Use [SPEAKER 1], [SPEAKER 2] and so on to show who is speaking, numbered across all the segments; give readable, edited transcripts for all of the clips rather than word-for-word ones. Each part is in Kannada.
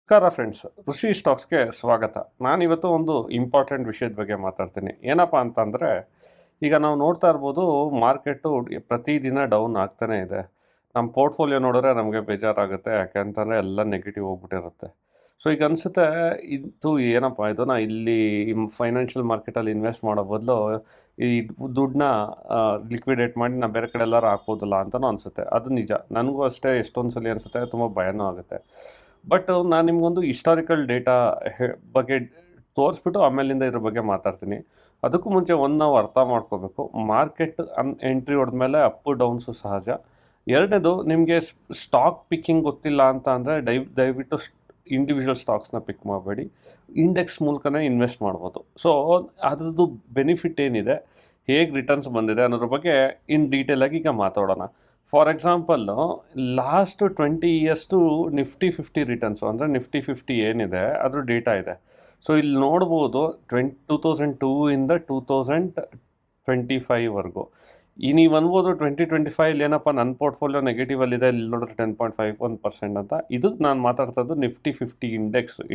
[SPEAKER 1] ನಮಸ್ಕಾರ ಫ್ರೆಂಡ್ಸ್, ಋಷಿ ಸ್ಟಾಕ್ಸ್ಗೆ ಸ್ವಾಗತ. ನಾನಿವತ್ತು ಒಂದು ಇಂಪಾರ್ಟೆಂಟ್ ವಿಷಯದ ಬಗ್ಗೆ ಮಾತಾಡ್ತೀನಿ. ಏನಪ್ಪ ಅಂತಂದರೆ, ಈಗ ನಾವು ನೋಡ್ತಾ ಇರ್ಬೋದು, ಮಾರ್ಕೆಟು ಪ್ರತಿದಿನ ಡೌನ್ ಆಗ್ತಾನೇ ಇದೆ. ನಮ್ಮ ಪೋರ್ಟ್ಫೋಲಿಯೋ ನೋಡಿದ್ರೆ ನಮಗೆ ಬೇಜಾರಾಗುತ್ತೆ. ಯಾಕೆ ಅಂತಂದರೆ ಎಲ್ಲ ನೆಗೆಟಿವ್ ಹೋಗ್ಬಿಟ್ಟಿರುತ್ತೆ. ಸೊ ಈಗ ಅನಿಸುತ್ತೆ, ಇದು ಏನಪ್ಪ ಇದು, ನಾ ಇಲ್ಲಿ ಫೈನಾನ್ಷಿಯಲ್ ಮಾರ್ಕೆಟಲ್ಲಿ ಇನ್ವೆಸ್ಟ್ ಮಾಡೋ ಬದಲು ಈ ದುಡ್ಡನ್ನ ಲಿಕ್ವಿಡೇಟ್ ಮಾಡಿ ನಾನು ಬೇರೆ ಕಡೆ ಎಲ್ಲರೂ ಹಾಕ್ಬೋದಲ್ಲ ಅಂತಲೂ ಅನಿಸುತ್ತೆ. ಅದು ನಿಜ, ನನಗೂ ಅಷ್ಟೇ ಎಷ್ಟೊಂದು ಸಲ ಅನಿಸುತ್ತೆ, ತುಂಬ ಭಯನೂ ಆಗುತ್ತೆ. ಬಟ್ ನಾನು ನಿಮಗೊಂದು ಹಿಸ್ಟಾರಿಕಲ್ ಡೇಟಾ ಬಗ್ಗೆ ತೋರಿಸ್ಬಿಟ್ಟು ಆಮೇಲಿಂದ ಇದ್ರ ಬಗ್ಗೆ ಮಾತಾಡ್ತೀನಿ. ಅದಕ್ಕೂ ಮುಂಚೆ ನಾವು ಅರ್ಥ ಮಾಡ್ಕೋಬೇಕು, ಮಾರ್ಕೆಟ್ ಎಂಟ್ರಿ ಹೊಡೆದ್ಮೇಲೆ ಅಪ್ಪು ಡೌನ್ಸು ಸಹಜ. ಎರಡನೇದು, ನಿಮಗೆ ಸ್ಟಾಕ್ ಪಿಕ್ಕಿಂಗ್ ಗೊತ್ತಿಲ್ಲ ಅಂತ ಅಂದರೆ ದಯವಿಟ್ಟು ಇಂಡಿವಿಜುವಲ್ ಸ್ಟಾಕ್ಸ್ನ ಪಿಕ್ ಮಾಡಬೇಡಿ, ಇಂಡೆಕ್ಸ್ ಮೂಲಕನೇ ಇನ್ವೆಸ್ಟ್ ಮಾಡ್ಬೋದು. ಸೊ ಅದ್ರದ್ದು ಬೆನಿಫಿಟ್ ಏನಿದೆ, ಹೇಗೆ ರಿಟರ್ನ್ಸ್ ಬಂದಿದೆ ಅನ್ನೋದ್ರ ಬಗ್ಗೆ ಇನ್ ಡೀಟೇಲಾಗಿ ಈಗ ಮಾತಾಡೋಣ. ಫಾರ್ ಎಕ್ಸಾಂಪಲ್ಲು, ಲಾಸ್ಟ್ 20 ಇಯರ್ಸ್ದು ನಿಫ್ಟಿ 50 ರಿಟರ್ನ್ಸು, ಅಂದರೆ ನಿಫ್ಟಿ 50 ಏನಿದೆ ಅದ್ರ ಡೇಟಾ ಇದೆ. ಸೊ ಇಲ್ಲಿ ನೋಡ್ಬೋದು 2002 ಇಂದ 2025ವರೆಗೂ. ನೀವು ಅನ್ಬೋದು 2025 ಏನಪ್ಪ ನನ್ನ ಪೋರ್ಟ್ಫೋಲಿಯೋ ನೆಗೆಟಿವಲ್ಲಿದೆ, ಇಲ್ಲಿ ನೋಡಿದ್ರೆ 10.51% ಅಂತ. ಇದು ನಾನು ಮಾತಾಡ್ತಾಯಿದ್ದು ನಿಫ್ಟಿ 50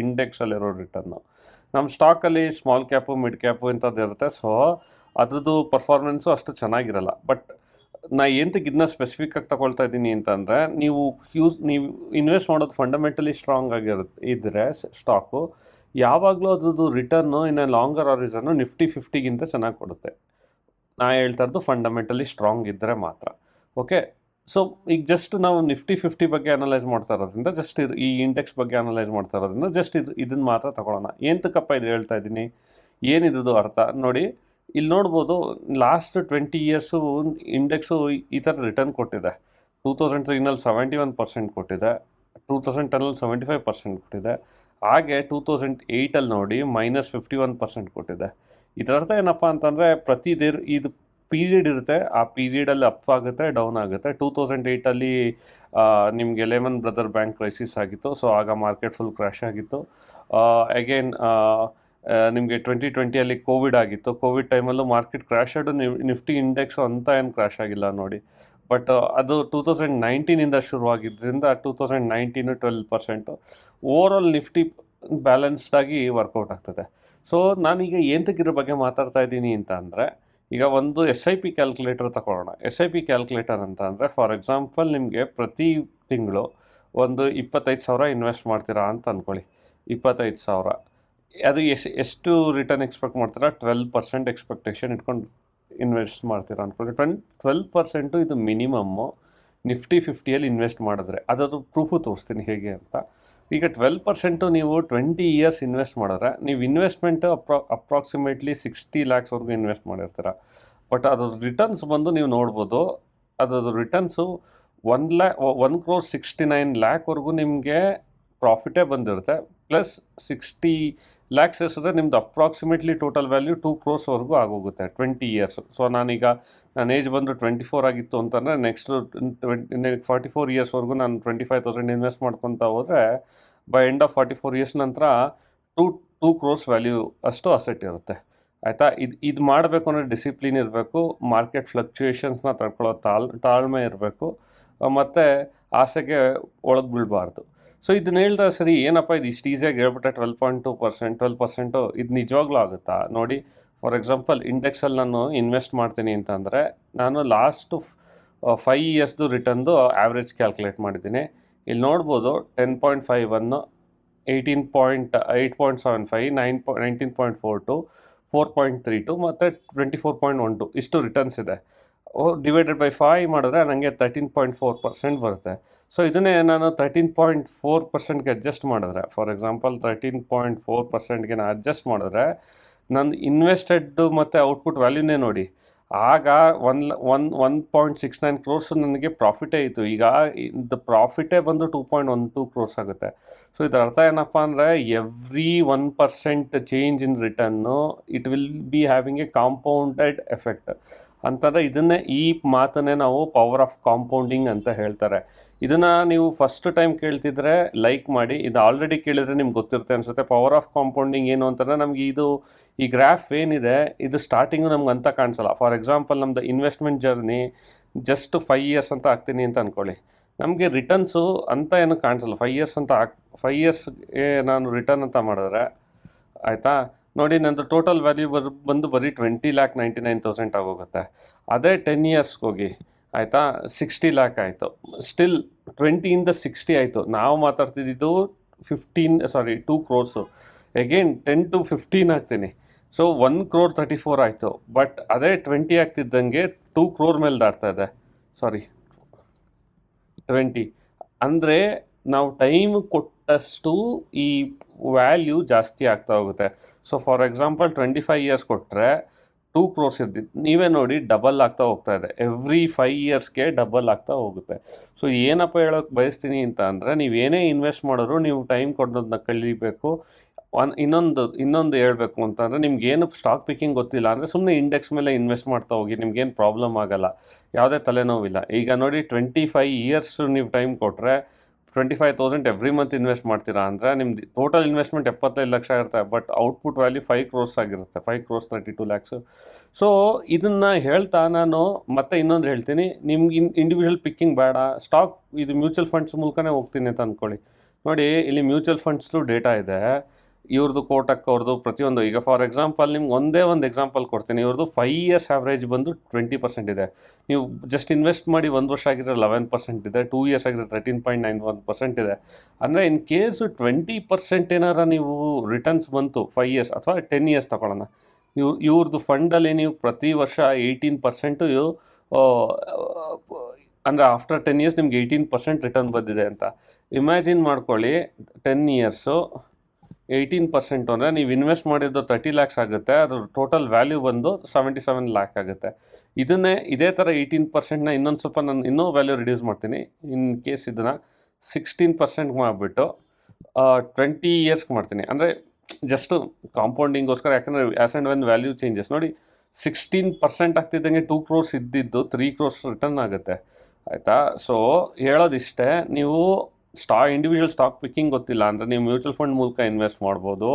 [SPEAKER 1] ಇಂಡೆಕ್ಸಲ್ಲಿರೋ ರಿಟರ್ನು. ನಮ್ಮ ಸ್ಟಾಕಲ್ಲಿ ಸ್ಮಾಲ್ ಕ್ಯಾಪು, ಮಿಡ್ ಕ್ಯಾಪು ಇಂಥದ್ದು ಇರುತ್ತೆ. ಸೊ ಅದ್ರದ್ದು ಪರ್ಫಾರ್ಮೆನ್ಸು ಅಷ್ಟು ಚೆನ್ನಾಗಿರಲ್ಲ. ಬಟ್ ನಾ ಏನಕ್ಕೆ ಇದನ್ನ ಸ್ಪೆಸಿಫಿಕ್ಕಾಗಿ ತಗೊಳ್ತಾ ಇದ್ದೀನಿ ಅಂತಂದರೆ, ನೀವು ಇನ್ವೆಸ್ಟ್ ಮಾಡೋದು ಫಂಡಮೆಂಟಲಿ ಸ್ಟ್ರಾಂಗ್ ಇದ್ದರೆ ಸ್ಟಾಕು, ಯಾವಾಗಲೂ ಅದ್ರದ್ದು ರಿಟರ್ನು ಇನ್ನು ಲಾಂಗರ್ ಹಾರಿಸನ್ನು ನಿಫ್ಟಿ 50ಗಿಂತ ಚೆನ್ನಾಗಿ ಕೊಡುತ್ತೆ. ನಾ ಹೇಳ್ತಾ ಇರೋದು ಫಂಡಮೆಂಟಲಿ ಸ್ಟ್ರಾಂಗ್ ಇದ್ದರೆ ಮಾತ್ರ. ಓಕೆ, ಸೊ ಈಗ ಜಸ್ಟ್ ನಾವು ನಿಫ್ಟಿ 50 ಬಗ್ಗೆ ಅನಲೈಸ್ ಮಾಡ್ತಾ ಇರೋದ್ರಿಂದ, ಜಸ್ಟ್ ಈ ಇಂಡೆಕ್ಸ್ ಬಗ್ಗೆ ಅನಲೈಸ್ ಮಾಡ್ತಾ ಇರೋದ್ರಿಂದ ಜಸ್ಟ್ ಇದನ್ನು ಮಾತ್ರ ತಗೊಳ್ಳೋಣ. ಏನಕ್ಕಪ್ಪ ಇದು ಹೇಳ್ತಾ ಇದ್ದೀನಿ, ಏನಿದು ಅರ್ಥ ನೋಡಿ. ಇಲ್ಲಿ ನೋಡ್ಬೋದು, ಲಾಸ್ಟ್ 20 ಇಯರ್ಸು ಇಂಡೆಕ್ಸು ಈ ಥರ ರಿಟರ್ನ್ ಕೊಟ್ಟಿದೆ. 2003ನಲ್ಲಿ 71% ಕೊಟ್ಟಿದೆ, 2010ನಲ್ಲಿ 75% ಕೊಟ್ಟಿದೆ. ಹಾಗೆ 2008ಅಲ್ಲಿ ನೋಡಿ -51% ಕೊಟ್ಟಿದೆ. ಇದರ ಅರ್ಥ ಏನಪ್ಪ ಅಂತಂದರೆ, ಇದು ಪೀರಿಯಡ್ ಇರುತ್ತೆ, ಆ ಪೀರಿಯಡಲ್ಲಿ ಅಪ್ ಆಗುತ್ತೆ, ಡೌನ್ ಆಗುತ್ತೆ. 2008ಅಲ್ಲಿ ನಿಮಗೆ ಲೆಮನ್ ಬ್ರದರ್ ಬ್ಯಾಂಕ್ ಕ್ರೈಸಿಸ್ ಆಗಿತ್ತು. ಸೊ ಆಗ ಮಾರ್ಕೆಟ್ ಫುಲ್ ಕ್ರ್ಯಾಶ್ ಆಗಿತ್ತು. ಅಗೇನ್ ನಿಮಗೆ 2020ಅಲ್ಲಿ ಕೋವಿಡ್ ಆಗಿತ್ತು. ಕೋವಿಡ್ ಟೈಮಲ್ಲೂ ಮಾರ್ಕೆಟ್ ಕ್ರ್ಯಾಶ್ ಆಡು, ನಿಫ್ಟಿ ಇಂಡೆಕ್ಸು ಅಂತ ಏನು ಕ್ರ್ಯಾಶ್ ಆಗಿಲ್ಲ ನೋಡಿ. ಬಟ್ ಅದು 2019ಇಂದ ಶುರುವಾಗಿದ್ದರಿಂದ 2019 12%. ಓವರಾಲ್ ನಿಫ್ಟಿ ಬ್ಯಾಲೆನ್ಸ್ಡಾಗಿ ವರ್ಕೌಟ್ ಆಗ್ತದೆ. ಸೊ ನಾನೀಗ ಇದ್ರ ಬಗ್ಗೆ ಮಾತಾಡ್ತಾ ಇದ್ದೀನಿ ಅಂತ ಅಂದರೆ, ಈಗ ಒಂದು SIP ಕ್ಯಾಲ್ಕುಲೇಟರ್ ತಗೊಳ್ಳೋಣ. SIP ಕ್ಯಾಲ್ಕುಲೇಟರ್ ಅಂತ ಅಂದರೆ, ಫಾರ್ ಎಕ್ಸಾಂಪಲ್ ನಿಮಗೆ ಪ್ರತಿ ತಿಂಗಳು ಒಂದು 25,000 ಇನ್ವೆಸ್ಟ್ ಮಾಡ್ತೀರಾ ಅಂತ ಅಂದ್ಕೊಳ್ಳಿ. 25,000 ಅದು ಎಷ್ಟು ರಿಟರ್ನ್ ಎಕ್ಸ್ಪೆಕ್ಟ್ ಮಾಡ್ತೀರಾ? 12% ಎಕ್ಸ್ಪೆಕ್ಟೇಷನ್ ಇಟ್ಕೊಂಡು ಇನ್ವೆಸ್ಟ್ ಮಾಡ್ತೀರಾ ಅಂದ್ಕೊಳ್ಳಿ. 12% ಇದು ಮಿನಿಮಮ್ಮು ನಿಫ್ಟಿ 50ಯಲ್ಲಿ ಇನ್ವೆಸ್ಟ್ ಮಾಡಿದ್ರೆ. ಅದರದ್ದು ಪ್ರೂಫು ತೋರಿಸ್ತೀನಿ ಹೇಗೆ ಅಂತ. ಈಗ 12% ನೀವು 20 ಇಯರ್ಸ್ ಇನ್ವೆಸ್ಟ್ ಮಾಡಿದ್ರೆ, ನೀವು ಇನ್ವೆಸ್ಟ್ಮೆಂಟು ಅಪ್ರಾಕ್ಸಿಮೇಟ್ಲಿ 60 lakhsವರೆಗೂ ಇನ್ವೆಸ್ಟ್ ಮಾಡಿರ್ತೀರ. ಬಟ್ ಅದ್ರದ್ದು ರಿಟರ್ನ್ಸ್ ಬಂದು ನೀವು ನೋಡ್ಬೋದು, ಅದ್ರದ್ದು ರಿಟರ್ನ್ಸು 1,69 lakhವರೆಗೂ ನಿಮಗೆ ಪ್ರಾಫಿಟೇ ಬಂದಿರುತ್ತೆ. ಪ್ಲಸ್ 60 lakhs ಎಷ್ಟಿದ್ರೆ ನಿಮ್ದು ಅಪ್ರಾಕ್ಸಿಮೇಟ್ಲಿ ಟೋಟಲ್ ವ್ಯಾಲ್ಯೂ 2 crores ಆಗೋಗುತ್ತೆ 20 ಇಯರ್ಸು. ಸೊ ನನ್ನ ಏಜ್ ಬಂದು 24 ಆಗಿತ್ತು ಅಂತಂದರೆ, ನೆಕ್ಸ್ಟು 44 ಇಯರ್ಸ್ವರೆಗೂ ನಾನು 25,000 ಇನ್ವೆಸ್ಟ್ ಮಾಡ್ಕೊತಾ ಹೋದರೆ, ಬೈ ಎಂಡ್ ಆಫ್ 44 ಇಯರ್ಸ್ ನಂತರ 2 crores ವ್ಯಾಲ್ಯೂ ಅಷ್ಟು ಅಸೆಟ್ ಇರುತ್ತೆ. ಆಯಿತಾ? ಇದು ಮಾಡಬೇಕು ಅಂದರೆ ಡಿಸಿಪ್ಲಿನ್ ಇರಬೇಕು, ಮಾರ್ಕೆಟ್ ಫ್ಲಕ್ಚುಯೇಷನ್ಸ್ನ ತಡ್ಕೊಳ್ಳೋ ತಾಳ್ಮೆ ಇರಬೇಕು, ಮತ್ತು ಆಸೆಗೆ ಒಳಗೆ ಬೀಳಬಾರ್ದು. ಸೊ ಇದನ್ನ ಹೇಳ್ದೆ ಸರಿ, ಏನಪ್ಪ ಇದು ಇಷ್ಟು ಈಸಿಯಾಗಿ ಹೇಳ್ಬಿಟ್ಟೆ 12% ಇದು ನಿಜವಾಗ್ಲೂ ಆಗುತ್ತಾ ನೋಡಿ. ಫಾರ್ ಎಕ್ಸಾಂಪಲ್, ಇಂಡೆಕ್ಸಲ್ಲಿ ನಾನು ಇನ್ವೆಸ್ಟ್ ಮಾಡ್ತೀನಿ ಅಂತಂದರೆ, ನಾನು ಲಾಸ್ಟ್ 5 ಇಯರ್ಸ್ದು ರಿಟರ್ನ್ದು ಆ್ಯಾವ್ರೇಜ್ ಕ್ಯಾಲ್ಕುಲೇಟ್ ಮಾಡಿದ್ದೀನಿ. ಇಲ್ಲಿ ನೋಡ್ಬೋದು 10.51, 8.75, 19.42, 4.32 ಮತ್ತು 24.12 ಇಷ್ಟು ರಿಟರ್ನ್ಸ್ ಇದೆ. ಡಿವೈಡೆಡ್ ಬೈ 5 ಮಾಡಿದ್ರೆ ನನಗೆ 13.4% ಬರುತ್ತೆ. ಸೊ ಇದನ್ನೇ ನಾನು 13.4%ಗೆ ಅಡ್ಜಸ್ಟ್ ಮಾಡಿದ್ರೆ, ಫಾರ್ ಎಕ್ಸಾಂಪಲ್ 13.4%ಗೆ ನಾನು ಅಡ್ಜಸ್ಟ್ ಮಾಡಿದ್ರೆ, ನನ್ನ ಇನ್ವೆಸ್ಟೆಡ್ಡು ಮತ್ತು ಔಟ್ಪುಟ್ ವ್ಯಾಲ್ಯೂನೇ ನೋಡಿ. ಆಗ 1.69 crores ನನಗೆ ಪ್ರಾಫಿಟೇ ಇತ್ತು. ಈಗ ಇದು ಪ್ರಾಫಿಟೇ ಬಂದು 2.12 crores ಆಗುತ್ತೆ. ಸೊ ಇದರ ಅರ್ಥ ಏನಪ್ಪ ಅಂದರೆ, every 1% change in return it will be having A compounded effect ಅಂತಂದರೆ, ಈ ಮಾತನ್ನೇ ನಾವು ಪವರ್ ಆಫ್ ಕಾಂಪೌಂಡಿಂಗ್ ಅಂತ ಹೇಳ್ತಾರೆ. ಇದನ್ನು ನೀವು ಫಸ್ಟ್ ಟೈಮ್ ಕೇಳ್ತಿದ್ರೆ ಲೈಕ್ ಮಾಡಿ, ಇದು ಆಲ್ರೆಡಿ ಕೇಳಿದರೆ ನಿಮ್ಗೆ ಗೊತ್ತಿರುತ್ತೆ ಅನಿಸುತ್ತೆ. ಪವರ್ ಆಫ್ ಕಾಂಪೌಂಡಿಂಗ್ ಏನು ಅಂತಂದರೆ, ನಮಗೆ ಈ ಗ್ರಾಫ್ ಏನಿದೆ ಇದು ಸ್ಟಾರ್ಟಿಂಗು ನಮ್ಗೆ ಅಂತ ಕಾಣಿಸಲ್ಲ. ಫಾರ್ ಎಕ್ಸಾಂಪಲ್, ನಮ್ಮದು ಇನ್ವೆಸ್ಟ್ಮೆಂಟ್ ಜರ್ನಿ ಜಸ್ಟ್ 5 ಇಯರ್ಸ್ ಅಂತ ಹಾಕ್ತೀನಿ ಅಂತ ಅಂದ್ಕೊಳ್ಳಿ. ನಮಗೆ ರಿಟರ್ನ್ಸು ಅಂತ ಏನು ಕಾಣಿಸಲ್ಲ. 5 ಇಯರ್ಸ್ ಅಂತ 5 ಇಯರ್ಸ್ಗೆ ನಾನು ರಿಟರ್ನ್ ಅಂತ ಮಾಡಿದ್ರೆ ಆಯಿತಾ, ನೋಡಿ ನಂದು ಟೋಟಲ್ ವ್ಯಾಲ್ಯೂ ಬಂದು ಬರೀ 20,99,000 ಆಗೋಗುತ್ತೆ. ಅದೇ 10 ಇಯರ್ಸ್ಗೆ ಹೋಗಿ ಆಯಿತಾ, 60 ಲ್ಯಾಕ್ ಆಯಿತು. ಸ್ಟಿಲ್ 20ಇಂದ 60 ಆಯಿತು. ನಾವು ಮಾತಾಡ್ತಿದ್ದು 2 ಕ್ರೋರ್ಸು. ಎಗೇನ್ 10 to 15 ಆಗ್ತೀನಿ. ಸೊ 1,34 ಆಯಿತು. ಬಟ್ ಅದೇ 20 ಆಗ್ತಿದ್ದಂಗೆ 2 crore ಮೇಲೆ ದಾಟ್ತಾ ಇದೆ. 20 ಅಂದರೆ ನಾವು ಟೈಮ್ ಕೊಟ್ಟಷ್ಟು ಈ ವ್ಯಾಲ್ಯೂ ಜಾಸ್ತಿ ಆಗ್ತಾ ಹೋಗುತ್ತೆ. ಸೊ ಫಾರ್ ಎಕ್ಸಾಂಪಲ್ 25 ಇಯರ್ಸ್ ಕೊಟ್ಟರೆ 2 crores ಇದ್ದಿದ್ದು ನೀವೇ ನೋಡಿ ಡಬಲ್ ಆಗ್ತಾ ಹೋಗ್ತಾ ಇದೆ. ಎವ್ರಿ 5 ಇಯರ್ಸ್ಗೆ ಡಬಲ್ ಆಗ್ತಾ ಹೋಗುತ್ತೆ. ಸೊ ಏನಪ್ಪ ಹೇಳೋಕ್ಕೆ ಬಯಸ್ತೀನಿ ಅಂತ ಅಂದರೆ, ನೀವೇನೇ ಇನ್ವೆಸ್ಟ್ ಮಾಡಿದ್ರು ನೀವು ಟೈಮ್ ಕೊಡೋದನ್ನ ಕಲಿಬೇಕು. ಇನ್ನೊಂದು ಹೇಳಬೇಕು ಅಂತಂದರೆ, ನಿಮ್ಗೇನು ಸ್ಟಾಕ್ ಪಿಕ್ಕಿಂಗ್ ಗೊತ್ತಿಲ್ಲ ಅಂದರೆ ಸುಮ್ಮನೆ ಇಂಡೆಕ್ಸ್ ಮೇಲೆ ಇನ್ವೆಸ್ಟ್ ಮಾಡ್ತಾ ಹೋಗಿ, ನಿಮ್ಗೇನು ಪ್ರಾಬ್ಲಮ್ ಆಗೋಲ್ಲ, ಯಾವುದೇ ತಲೆನೋವಿಲ್ಲ. ಈಗ ನೋಡಿ 25 ಇಯರ್ಸ್ ನೀವು ಟೈಮ್ ಕೊಟ್ಟರೆ 25,000 ಎವ್ರಿ ಮಂತ್ ಇನ್ವೆಸ್ಟ್ ಮಾಡ್ತೀರಾ ಅಂದರೆ ನಿಮ್ದು ಟೋಟಲ್ ಇನ್ವೆಸ್ಟ್ಮೆಂಟ್ 75 ಲಕ್ಷ ಇರುತ್ತೆ. ಬಟ್ ಔಟ್ಪುಟ್ ವ್ಯಾಲ್ಯೂ 5 crores ಆಗಿರುತ್ತೆ. 5,32 lakhs. ಸೊ ಇದನ್ನು ಹೇಳ್ತಾ ನಾನು ಮತ್ತೆ ಇನ್ನೊಂದು ಹೇಳ್ತೀನಿ, ನಿಮ್ಗೆ ಇಂಡಿವಿಜುವಲ್ ಪಿಕ್ಕಿಂಗ್ ಬೇಡ, ಸ್ಟಾಕ್ ಇದು ಮ್ಯೂಚುವಲ್ ಫಂಡ್ಸ್ ಮೂಲಕನೇ ಹೋಗ್ತೀನಿ ಅಂತ ಅಂದ್ಕೊಳ್ಳಿ. ನೋಡಿ ಇಲ್ಲಿ ಮ್ಯೂಚುವಲ್ ಫಂಡ್ಸ್ದು ಡೇಟಾ ಇದೆ, ಇವ್ರದ್ದು ಕೋಟಕ್ ಅವ್ರದ್ದು ಪ್ರತಿಯೊಂದು. ಈಗ ಫಾರ್ ಎಕ್ಸಾಂಪಲ್ ನಿಮ್ಗೆ ಒಂದೇ ಒಂದು ಎಕ್ಸಾಂಪಲ್ ಕೊಡ್ತೀನಿ. ಇವ್ರದ್ದು 5 ಇಯರ್ಸ್ ಆವ್ರೇಜ್ ಬಂದು 20% ಇದೆ. ನೀವು ಜಸ್ಟ್ ಇನ್ವೆಸ್ಟ್ ಮಾಡಿ 1 ವರ್ಷ ಆಗಿದ್ರೆ 11% ಇದೆ, 2 ಇಯರ್ಸ್ ಆಗಿದ್ರೆ 13.91% ಇದೆ. ಅಂದರೆ ಇನ್ ಕೇಸು 20% ಏನಾರ ನೀವು ರಿಟರ್ನ್ಸ್ ಬಂತು 5 ಇಯರ್ಸ್ ಅಥವಾ 10 ಇಯರ್ಸ್ ತಗೊಳ್ಳೋಣ, ಇವ್ರದ್ದು ಫಂಡಲ್ಲಿ ನೀವು ಪ್ರತಿ ವರ್ಷ 18% ಅಂದರೆ ಆಫ್ಟರ್ 10 ಇಯರ್ಸ್ ನಿಮ್ಗೆ 18% ರಿಟರ್ನ್ ಬಂದಿದೆ ಅಂತ ಇಮ್ಯಾಜಿನ್ ಮಾಡ್ಕೊಳ್ಳಿ. 10 ಇಯರ್ಸು 18% ಅಂದರೆ ನೀವು ಇನ್ವೆಸ್ಟ್ ಮಾಡಿದ್ದು 30 lakhs ಆಗುತ್ತೆ. ಅದ್ರ ಟೋಟಲ್ ವ್ಯಾಲ್ಯೂ ಬಂದು 77 lakh ಆಗುತ್ತೆ. ಇದೇ ಥರ 18%ನ ಇನ್ನೊಂದು ಸ್ವಲ್ಪ ನಾನು ಇನ್ನೂ ವ್ಯಾಲ್ಯೂ ರಿಡ್ಯೂಸ್ ಮಾಡ್ತೀನಿ. ಇನ್ ಕೇಸ್ ಇದನ್ನು 16% ಮಾಡಿಬಿಟ್ಟು 20 ಇಯರ್ಸ್ಗೆ ಮಾಡ್ತೀನಿ. ಅಂದರೆ ಜಸ್ಟ್ ಕಾಂಪೌಂಡಿಂಗೋಸ್ಕರ, ಯಾಕಂದರೆ as and when value changes. ನೋಡಿ 16% ಆಗ್ತಿದ್ದಂಗೆ 2 crores ಇದ್ದಿದ್ದು 3 crores ರಿಟರ್ನ್ ಆಗುತ್ತೆ. ಆಯಿತಾ? ಸೊ ಹೇಳೋದಿಷ್ಟೇ, ನೀವು ಇಂಡಿವಿಜುವಲ್ ಸ್ಟಾಕ್ ಪಿಕ್ಕಿಂಗ್ ಗೊತ್ತಿಲ್ಲ ಅಂದರೆ ನೀವು ಮ್ಯೂಚುವಲ್ ಫಂಡ್ ಮೂಲಕ ಇನ್ವೆಸ್ಟ್ ಮಾಡ್ಬೋದು,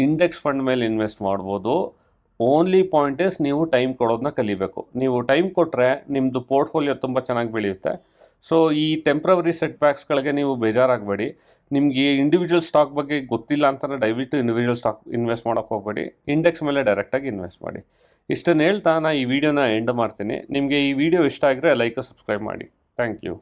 [SPEAKER 1] ಇಂಡೆಕ್ಸ್ ಫಂಡ್ ಮೇಲೆ ಇನ್ವೆಸ್ಟ್ ಮಾಡ್ಬೋದು. ಓನ್ಲಿ ಪಾಯಿಂಟ್ ಇಸ್ ನೀವು ಟೈಮ್ ಕೊಡೋದನ್ನ ಕಲಿಬೇಕು. ನೀವು ಟೈಮ್ ಕೊಟ್ಟರೆ ನಿಮ್ಮದು ಪೋರ್ಟ್ಫೋಲಿಯೋ ತುಂಬ ಚೆನ್ನಾಗಿ ಬೆಳೆಯುತ್ತೆ. ಸೊ ಈ ಟೆಂಪ್ರವರಿ ಸೆಟ್ ಬ್ಯಾಕ್ಸ್ಗಳಿಗೆ ನೀವು ಬೇಜಾರಾಗಬೇಡಿ. ನಿಮಗೆ ಇಂಡಿವಿಜುವಲ್ ಸ್ಟಾಕ್ ಬಗ್ಗೆ ಗೊತ್ತಿಲ್ಲ ಅಂತಂದರೆ ದಯವಿಟ್ಟು ಇಂಡಿವಿಜುವಲ್ ಸ್ಟಾಕ್ ಇನ್ವೆಸ್ಟ್ ಮಾಡೋಕ್ಕೆ ಹೋಗಬೇಡಿ, ಇಂಡೆಕ್ಸ್ ಮೇಲೆ ಡೈರೆಕ್ಟಾಗಿ ಇನ್ವೆಸ್ಟ್ ಮಾಡಿ. ಇಷ್ಟನ್ನು ಹೇಳ್ತಾ ನಾನು ಈ ವಿಡಿಯೋನ ಎಂಡ್ ಮಾಡ್ತೀನಿ. ನಿಮಗೆ ಈ ವಿಡಿಯೋ ಇಷ್ಟ ಆಗಿದ್ರೆ ಲೈಕ್ ಸಬ್ಸ್ಕ್ರೈಬ್ ಮಾಡಿ. Thank you.